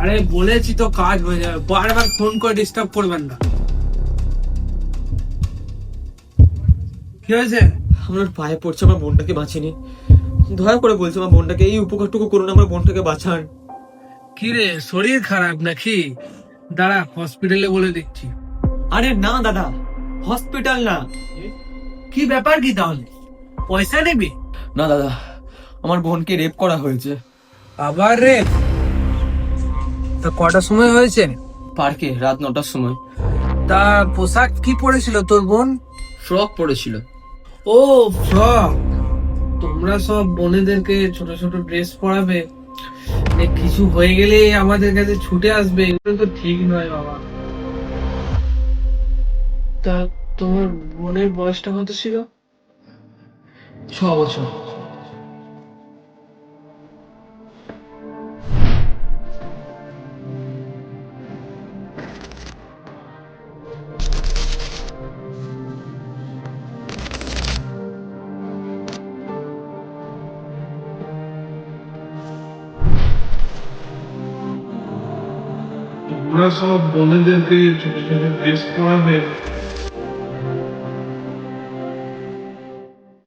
আরে বলেছি তো কাজ হয়ে যাবে, বারবার ফোন করে ডিস্টার্ব করবেন না। কি হয়েছে? আমার পায়ে পড়ছে, আমার বোনটাকে বাঁচিয়ে নিন। দয়া করে বলছি, আমার বোনটাকে এই উপকারটুকু করুন, আমার বোনটাকে বাঁচান। কি রে, শরীর খারাপ নাকি? দাঁড়া, হসপিটালে বলে দিচ্ছি। আরে না দাদা, হসপিটাল না। কি ব্যাপার কি তাহলে? পয়সা নেবি? না দাদা, আমার বোনকে রেপ করা হয়েছে। আবার রে? তা কটার সময় হয়েছে? পার্কে রাত 9টার সময়। তা পোশাক কি পরেছিল তোর বোন? ফ্রক পরেছিল। ও, ফ্রক। তোমরা সব বোনেদেরকে ছোট ছোট ড্রেস পরাবে, কিছু হয়ে গেলে আমাদের কাছে ছুটে আসবে, এগুলো তো ঠিক নয় বাবা। তা তোমার বোনের বয়সটা কত ছিল? 6 বছর। তোমরা সব বোনেদেরকে ছোট ছোট ড্রেস পরাবে,